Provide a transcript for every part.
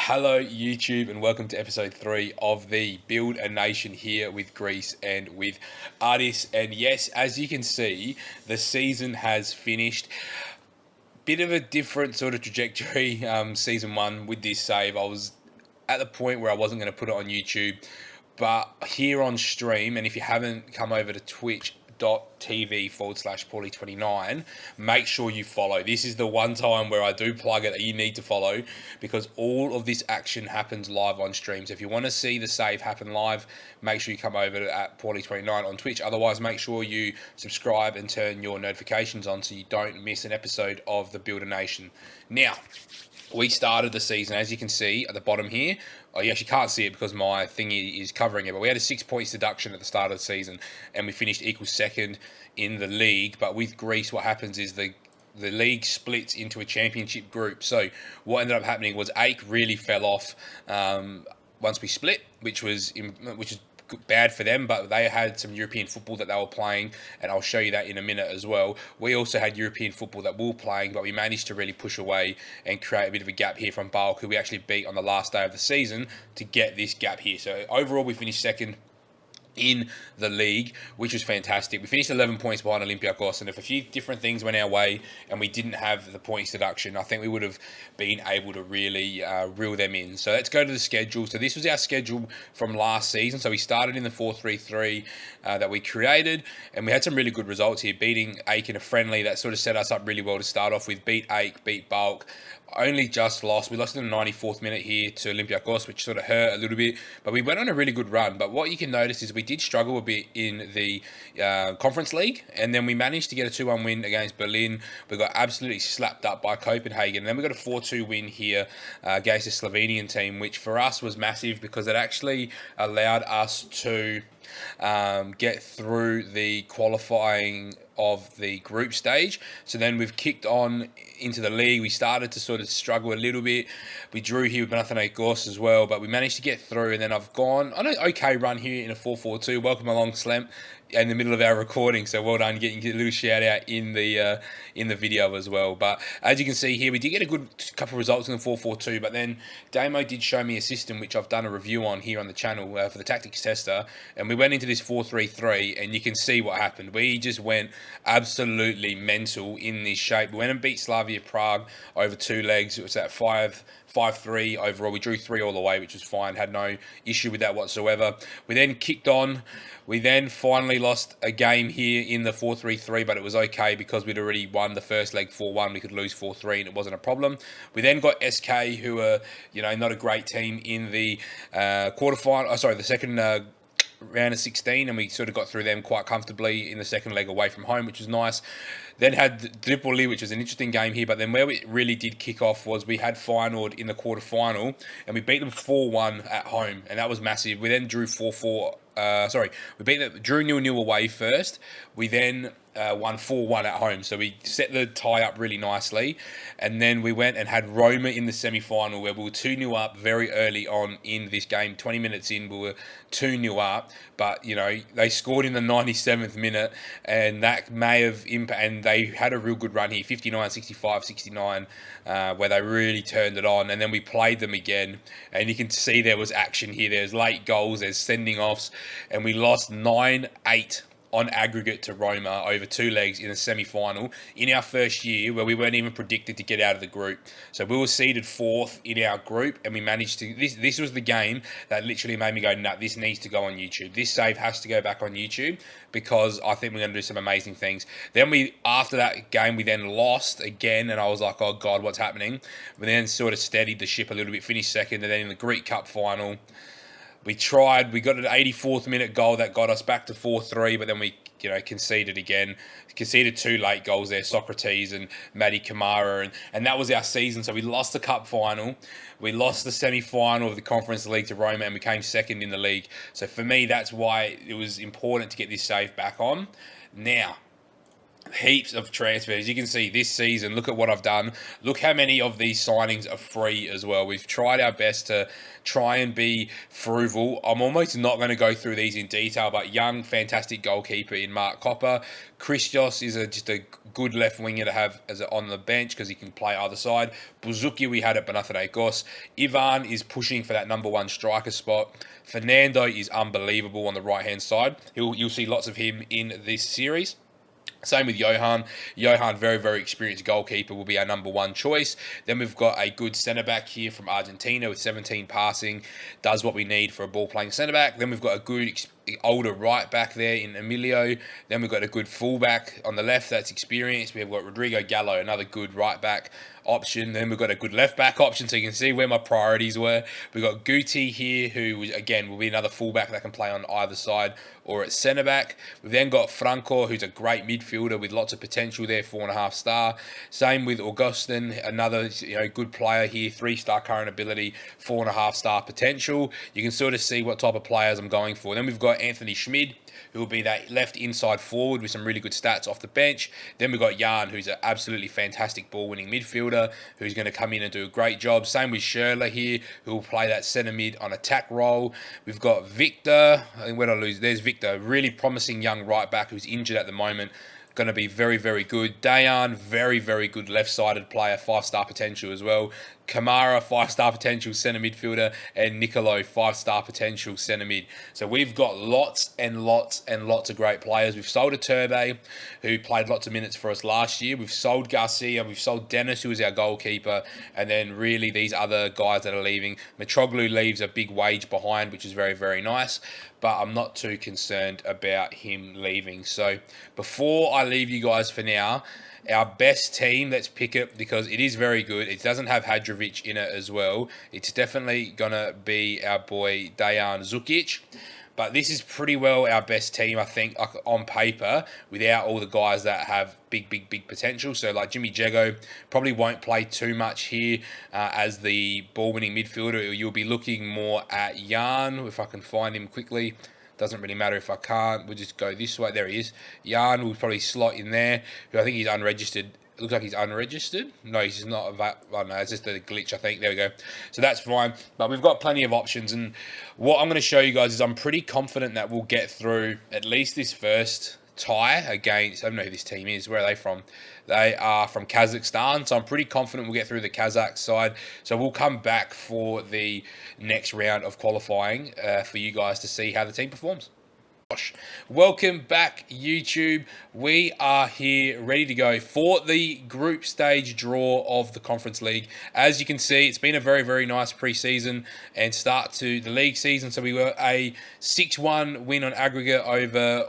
Hello, YouTube, and welcome to episode 3 of the Build a Nation here with Greece and with Artis. And yes, as you can see, the season has finished. Bit of a different sort of trajectory, season 1 with this save. I was at the point where I wasn't going to put it on YouTube, but here on stream, and if you haven't come over to twitch.tv/Paulie29, make sure you follow. This is the one time where I do plug it that you need to follow, because all of this action happens live on stream. So if you want to see the save happen live, make sure you come over at Paulie29 on Twitch. Otherwise, make sure you subscribe and turn your notifications on so you don't miss an episode of the Builder Nation. Now, we started the season, as you can see at the bottom here. Oh, you actually can't see it because my thing is covering it, but we had a 6 points deduction at the start of the season, and we finished equal second in the league. But with Greece, what happens is the league splits into a championship group. So what ended up happening was Ake really fell off once we split, which is bad for them, but they had some European football that they were playing, and I'll show you that in a minute as well. We also had European football that we were playing, but we managed to really push away and create a bit of a gap here from Bulk, who we actually beat on the last day of the season to get this gap here. So overall, we finished second in the league, which was fantastic. We finished 11 points behind Olympiacos, and if a few different things went our way and we didn't have the points deduction, I think we would have been able to really reel them in. So let's go to the schedule. So this was our schedule from last season. So we started in the 4-3-3 that we created, and we had some really good results here, beating Ake in a friendly. That sort of set us up really well to start off with. Beat Ake, beat Bulk. Only just lost. We lost in the 94th minute here to Olympiacos, which sort of hurt a little bit, but we went on a really good run. But what you can notice is we did struggle a bit in the Conference League, and then we managed to get a 2-1 win against Berlin. We got absolutely slapped up by Copenhagen, and then we got a 4-2 win here against a Slovenian team, which for us was massive because it actually allowed us to get through the qualifying of the group stage. So then we've kicked on into the league. We started to sort of struggle a little bit. We drew here with Panathinaikos as well, but we managed to get through. And then I've gone on an okay run here in a 4-4-2. Welcome along, Slem, in the middle of our recording. So well done, getting a little shout out in the video as well. But as you can see here, we did get a good couple of results in the 4-4-2. But then Damo did show me a system which I've done a review on here on the channel for the tactics tester, and we went into this 4-3-3, and you can see what happened. We just went absolutely mental in this shape. We went and beat Slavia Prague over 2 legs. It was at 5-3 overall. We drew 3 all the way, which was fine. Had no issue with that whatsoever. We then kicked on. We then finally lost a game here in the 4-3-3, but it was okay because we'd already won the first leg 4-1. We could lose 4-3, and it wasn't a problem. We then got SK, who are, not a great team in the the second round of 16, and we sort of got through them quite comfortably in the second leg away from home, which was nice. Then had Tripoli, which was an interesting game here, but then where we really did kick off was we had Feyenoord in the quarterfinal, and we beat them 4-1 at home, and that was massive. We then drew 4-4. Drew 0-0 away first. We then won 4-1 at home. So we set the tie up really nicely. And then we went and had Roma in the semi-final, where we were 2-0 up very early on in this game. 20 minutes in, we were 2-0 up. But, they scored in the 97th minute, and that may have impacted. And they had a real good run here, 59, 65, 69, where they really turned it on. And then we played them again, and you can see there was action here. There's late goals, there's sending offs, and we lost 9-8 on aggregate to Roma over 2 legs in a semi-final in our first year, where we weren't even predicted to get out of the group. So we were seeded 4th in our group, and we managed to. This was the game that literally made me go, nah, this needs to go on YouTube. This save has to go back on YouTube, because I think we're going to do some amazing things. Then after that game, we then lost again, and I was like, oh God, what's happening? We then sort of steadied the ship a little bit, finished second, and then in the Greek Cup final, we got an 84th minute goal that got us back to 4-3, but then we, conceded again. Conceded 2 late goals there, Socrates and Matty Kamara, and that was our season. So we lost the cup final, we lost the semi-final of the Conference League to Roma, and we came second in the league. So for me, that's why it was important to get this save back on. Now, heaps of transfers. You can see this season, look at what I've done. Look how many of these signings are free as well. We've tried our best to try and be frugal. I'm almost not going to go through these in detail, but young, fantastic goalkeeper in Mark Copper. Christos is just a good left winger to have on the bench because he can play either side. Buzuki we had at Panathinaikos. Ivan is pushing for that number one striker spot. Fernando is unbelievable on the right-hand side. You'll see lots of him in this series. Same with Johan. Johan, very, very experienced goalkeeper, will be our number one choice. Then we've got a good centre-back here from Argentina with 17 passing. Does what we need for a ball-playing centre-back. Then we've got a good older right-back there in Emilio. Then we've got a good full-back on the left that's experienced. We've got Rodrigo Gallo, another good right-back option. Then we've got a good left-back option, so you can see where my priorities were. We've got Guti here, who, again, will be another full-back that can play on either side or at centre-back. We've then got Franco, who's a great midfielder with lots of potential there, 4.5 star. Same with Augustin, another good player here, 3-star current ability, 4.5 star potential. You can sort of see what type of players I'm going for. Then we've got Anthony Schmid, who will be that left inside forward with some really good stats off the bench. Then we've got Jan, who's an absolutely fantastic ball-winning midfielder, who's going to come in and do a great job. Same with Schürrle here, who will play that centre mid on attack role. We've got Victor. I think where did I lose? There's Victor, really promising young right back who's injured at the moment. Going to be very, very good. Dayan, very, very good left-sided player, 5-star potential as well. Kamara, 5-star potential centre midfielder, and Nicolo, 5-star potential centre mid. So we've got lots and lots and lots of great players. We've sold a Turbe, who played lots of minutes for us last year. We've sold Garcia. We've sold Dennis, who is our goalkeeper. And then really these other guys that are leaving. Mitroglou leaves a big wage behind, which is very, very nice. But I'm not too concerned about him leaving. So before I leave you guys for now, our best team, let's pick it because it is very good. It doesn't have Hadrovic in it as well. It's definitely going to be our boy Dejan Zukic. But this is pretty well our best team, I think, on paper, without all the guys that have big, big, big potential. So, like Jimmy Jago probably won't play too much here as the ball-winning midfielder. You'll be looking more at Jan, if I can find him quickly. Doesn't really matter if I can't. We'll just go this way. There he is. Jan will probably slot in there. Who I think he's unregistered. It looks like he's unregistered. No, he's not. Oh, no, it's just a glitch, I think. There we go. So that's fine. But we've got plenty of options. And what I'm going to show you guys is I'm pretty confident that we'll get through at least this first tie against, I don't know who this team is. Where are they from? They are from Kazakhstan. So I'm pretty confident we'll get through the Kazakh side. So we'll come back for the next round of qualifying for you guys to see how the team performs. Welcome back, YouTube. We are here ready to go for the group stage draw of the Conference League. As you can see, it's been a very, very nice pre-season and start to the league season. So we were a 6-1 win on aggregate over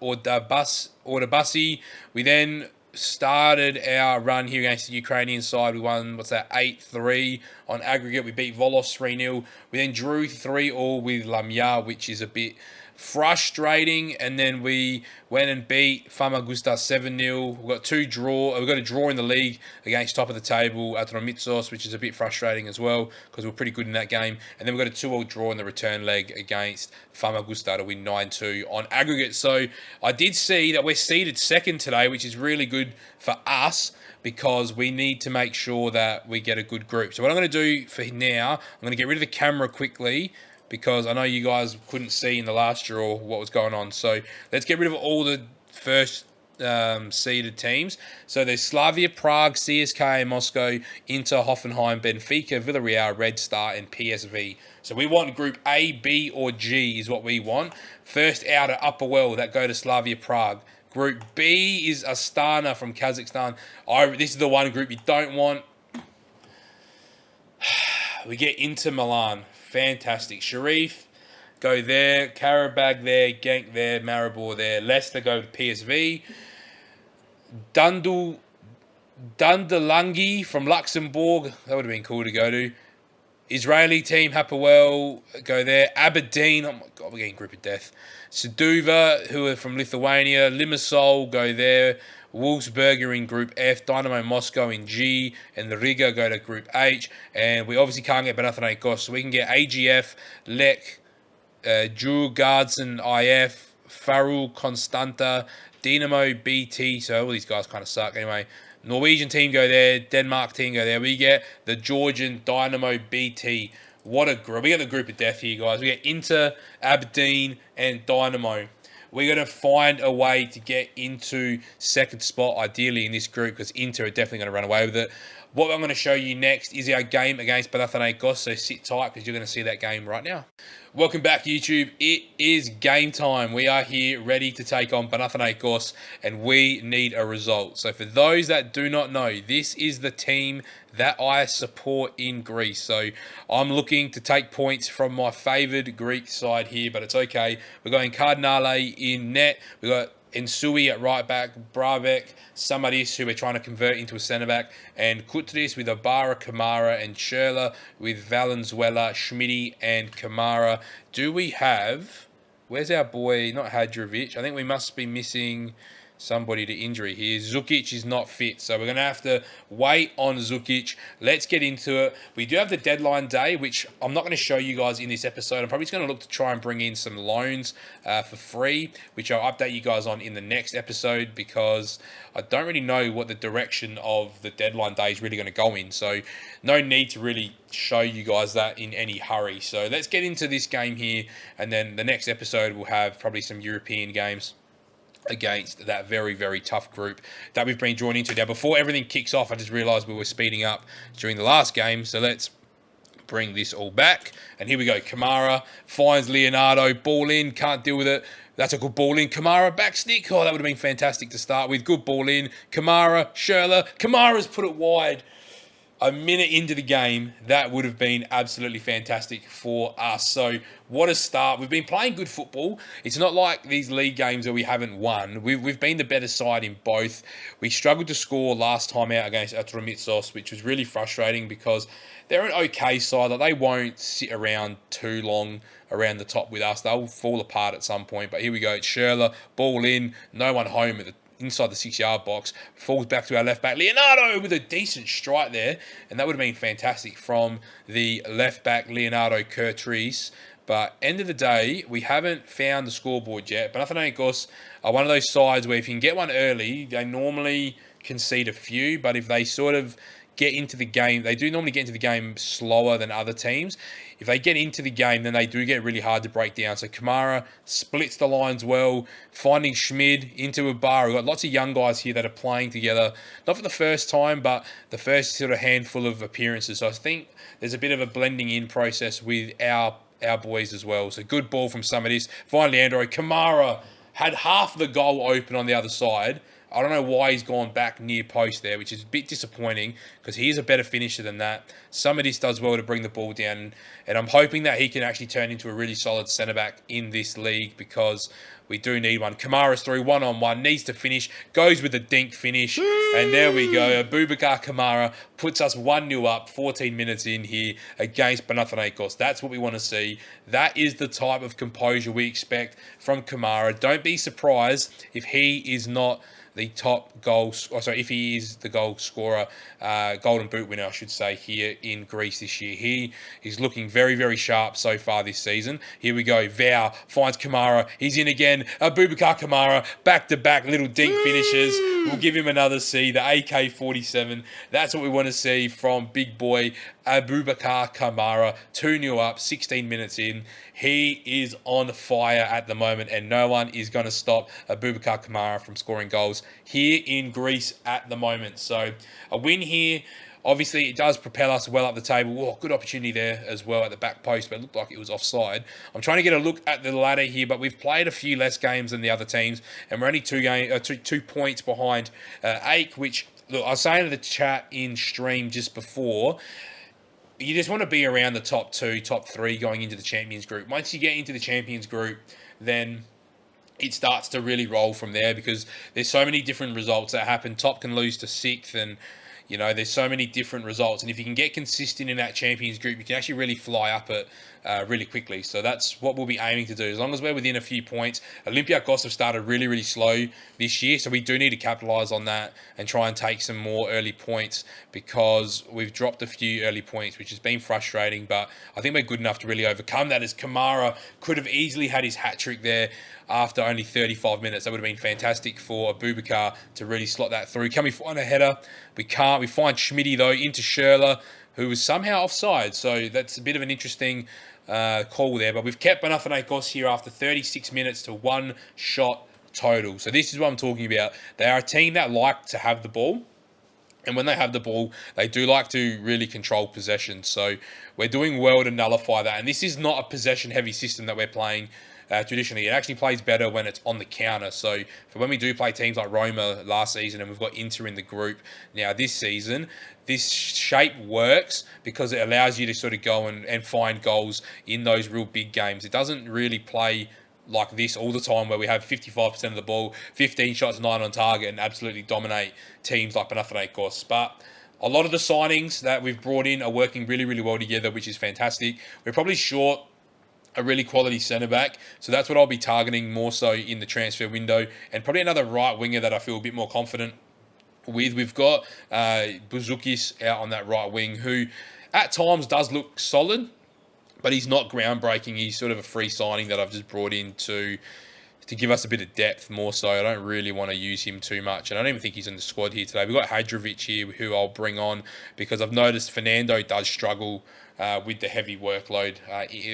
Ordabasi. We then started our run here against the Ukrainian side. We won, 8-3 on aggregate. We beat Volos 3-0. We then drew 3-3 with Lamia, which is a bit frustrating, and then we went and beat Famagusta 7-0. We've got a draw in the league against top of the table Atromitsos, which is a bit frustrating as well because we're pretty good in that game. And then we've got a 2-2 draw in the return leg against Famagusta to win 9-2 on aggregate. So I did see that we're seeded second today, which is really good for us because we need to make sure that we get a good group. So what I'm going to do for now, I'm going to get rid of the camera quickly because I know you guys couldn't see in the last draw what was going on. So let's get rid of all the first seeded teams. So there's Slavia Prague, CSKA Moscow, Inter, Hoffenheim, Benfica, Villarreal, Red Star, and PSV. So we want Group A, B, or G is what we want. First out at Upper Well that go to Slavia Prague. Group B is Astana from Kazakhstan. This is the one group you don't want. We get Inter Milan. Fantastic. Sharif, go there. Karabag there. Genk there. Maribor there. Leicester go to PSV. Dundalangi from Luxembourg. That would have been cool to go to. Israeli team, Hapoel, go there. Aberdeen. Oh my God, we're getting group of death. Saduva, who are from Lithuania. Limassol, go there. Wolfsberger in Group F, Dynamo Moscow in G, and the Riga go to Group H. And we obviously can't get Panathinaikos, so we can get AGF, Lek, Djurgården IF, Farul Constanta, Dynamo BT. So all these guys kind of suck anyway. Norwegian team go there. Denmark team go there. We get the Georgian Dynamo BT. What a group. We got the group of death here, guys. We get Inter, Aberdeen, and Dynamo. We're going to find a way to get into second spot, ideally, in this group, because Inter are definitely going to run away with it. What I'm going to show you next is our game against Panathinaikos, so sit tight because you're going to see that game right now. Welcome back, YouTube. It is game time. We are here ready to take on Panathinaikos, and we need a result. So for those that do not know, this is the team that I support in Greece. So I'm looking to take points from my favoured Greek side here, but it's okay. We're going Cardinale in net. We've got Ensui at right back, Bravek, Samaris, who we're trying to convert into a centre-back, and Kutris with Ibarra, Kamara, and Sherla with Valenzuela, Schmidi, and Kamara. Do we have... Where's our boy? Not Hadrovic. I think we must be missing somebody to injury here. Zukic is not fit, so we're going to have to wait on Zukic. Let's get into it. We do have the deadline day, which I'm not going to show you guys in this episode. I'm probably just going to look to try and bring in some loans for free, which I'll update you guys on in the next episode, because I don't really know what the direction of the deadline day is really going to go in. So no need to really show you guys that in any hurry. So let's get into this game here, and then the next episode will have probably some European games against that very, very tough group that we've been drawn into. Now, before everything kicks off, I just realised we were speeding up during the last game, so let's bring this all back. And here we go. Kamara finds Leonardo, ball in, can't deal with it. That's a good ball in. Kamara back stick. Oh, that would have been fantastic to start with. Good ball in. Kamara, Sherla. Kamara's put it wide. A minute into the game, that would have been absolutely fantastic for us. So what a start. We've been playing good football. It's not like these league games where we haven't won. We've been the better side in both. We struggled to score last time out against Atromitsos, which was really frustrating because they're an okay side. Like, they won't sit around too long around the top with us. They'll fall apart at some point. But here we go. It's Sherla, ball in, no one home at the inside the 6-yard box, falls back to our left back, Leonardo, with a decent strike there, and that would have been fantastic from the left back, Leonardo Curtris. But end of the day, we haven't found the scoreboard yet. But Panathinaikos are one of those sides where if you can get one early, they normally concede a few, but if they sort of get into the game, they do normally get into the game slower than other teams. If they get into the game, then they do get really hard to break down. So Kamara splits the lines well, finding Schmid into Ibarra. We've got lots of young guys here that are playing together, not for the first time, but the first sort of handful of appearances. So I think there's a bit of a blending in process with our boys as well. So good ball from some of this. Finally, Andrew Kamara had half the goal open on the other side. I don't know why he's gone back near post there, which is a bit disappointing because he is a better finisher than that. Some of this does well to bring the ball down, and I'm hoping that he can actually turn into a really solid centre-back in this league because we do need one. Kamara's through one-on-one, needs to finish, goes with a dink finish, and there we go. Abubakar Kamara puts us 1-0 up 14 minutes in here against Panathinaikos. That's what we want to see. That is the type of composure we expect from Kamara. Don't be surprised if he is not the top goal, if he is the goal scorer, golden boot winner, I should say, here in Greece this year. He is looking very, very sharp so far this season. Here we go. Vau finds Kamara. He's in again. Abubakar Kamara, back-to-back little dink finishes. We'll give him another C, the AK-47. That's what we want to see from big boy Abubakar Kamara. 2-0 up, 16 minutes in. He is on fire at the moment, and no one is going to stop Abubakar Kamara from scoring goals here in Greece at the moment. So a win here, obviously it does propel us well up the table. Oh, good opportunity there as well at the back post, but it looked like it was offside. I'm trying to get a look at the ladder here, but we've played a few less games than the other teams, and we're only 2 points behind AIK, which, look, I was saying to the chat in stream just before, you just want to be around the top 2, top 3 going into the Champions Group. Once you get into the Champions Group, then it starts to really roll from there because there's so many different results that happen. Top can lose to 6th, and You know, there's so many different results, and if you can get consistent in that Champions group, you can actually really fly up it really quickly. So that's what we'll be aiming to do. As long as we're within a few points, Olympiacos have started really, really slow this year, so we do need to capitalise on that and try and take some more early points, because we've dropped a few early points, which has been frustrating, but I think we're good enough to really overcome that, as Kamara could have easily had his hat-trick there after only 35 minutes. That would have been fantastic for Abubakar to really slot that through. Can we find a header? We can't. We find Schmitty, though, into Schürrle, who was somehow offside. So that's a bit of an interesting call there. But we've kept Panathinaikos here after 36 minutes to one shot total. So this is what I'm talking about. They are a team that like to have the ball. And when they have the ball, they do like to really control possession. So we're doing well to nullify that. And this is not a possession-heavy system that we're playing traditionally. It actually plays better when it's on the counter. So for when we do play teams like Roma last season, and we've got Inter in the group now this season, this shape works because it allows you to sort of go and find goals in those real big games. It doesn't really play like this all the time, where we have 55% of the ball, 15 shots, 9 on target, and absolutely dominate teams like Panathinaikos. But a lot of the signings that we've brought in are working really, really well together, which is fantastic. We're probably short a really quality centre-back, so that's what I'll be targeting more so in the transfer window, and probably another right winger that I feel a bit more confident with. We've got Buzukis out on that right wing, who at times does look solid, but he's not groundbreaking. He's sort of a free signing that I've just brought in to give us a bit of depth more so. I don't really want to use him too much, and I don't even think he's in the squad here today. We've got Hadrovic here, who I'll bring on because I've noticed Fernando does struggle with the heavy workload.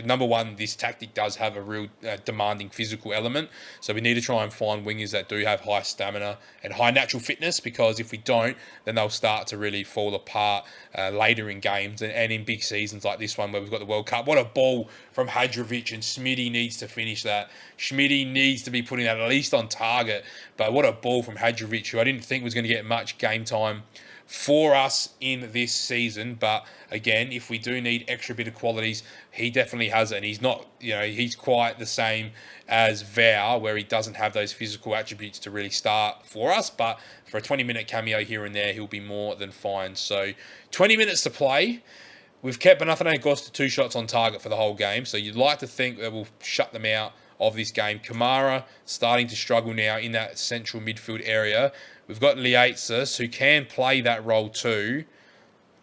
Number one, this tactic does have a real demanding physical element, so we need to try and find wingers that do have high stamina and high natural fitness, because if we don't, then they'll start to really fall apart later in games and in big seasons like this one where we've got the World Cup. What a ball from Hadrovic, and Smitty needs to finish that. Smitty needs to be putting that at least on target, but what a ball from Hadrovic, who I didn't think was going to get much game time for us in this season. But again, if we do need extra bit of qualities, he definitely has it. And he's not, he's quite the same as Vau, where he doesn't have those physical attributes to really start for us. But for a 20-minute cameo here and there, he'll be more than fine. So 20 minutes to play. We've kept Panathinaikos to 2 shots on target for the whole game. So you'd like to think that we'll shut them out of this game. Kamara starting to struggle now in that central midfield area. We've got Liatzis, who can play that role too.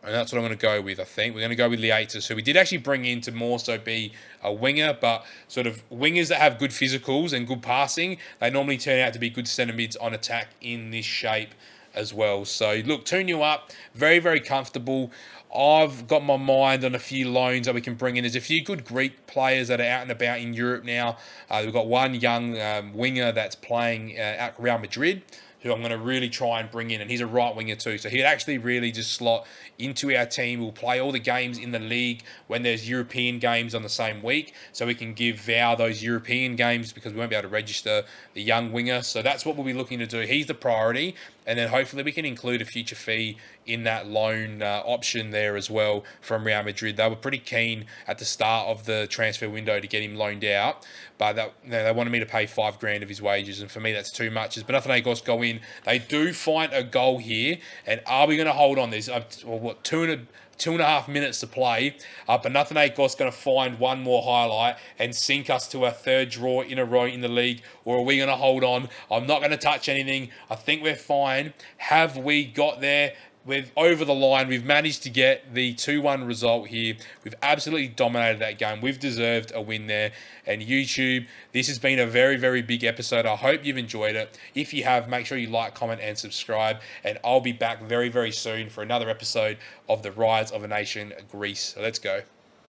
And that's what I'm going to go with, I think. We're going to go with Liatzis, who we did actually bring in to more so be a winger, but sort of wingers that have good physicals and good passing, they normally turn out to be good centre mids on attack in this shape as well. So, look, 2-0 up. Very, very comfortable. I've got my mind on a few loans that we can bring in. There's a few good Greek players that are out and about in Europe now. We've got one young winger that's playing at Real Madrid, who I'm going to really try and bring in, and he's a right winger too. So he'd actually really just slot into our team. We'll play all the games in the league when there's European games on the same week, so we can give Vau those European games because we won't be able to register the young winger. So that's what we'll be looking to do. He's the priority, and then hopefully we can include a future fee in that loan option there as well from Real Madrid. They were pretty keen at the start of the transfer window to get him loaned out, but they wanted me to pay $5,000 of his wages, and for me that's too much. As Panathinaikos go in, they do find a goal here, and are we going to hold on? There's 2.5 minutes to play. Panathinaikos going to find one more highlight and sink us to our 3rd draw in a row in the league, or are we going to hold on? I'm not going to touch anything. I think we're fine. Have we got there? We're over the line. We've managed to get the 2-1 result here. We've absolutely dominated that game. We've deserved a win there. And YouTube, this has been a very, very big episode. I hope you've enjoyed it. If you have, make sure you like, comment, and subscribe. And I'll be back very, very soon for another episode of The Rise of a Nation, Greece. So let's go.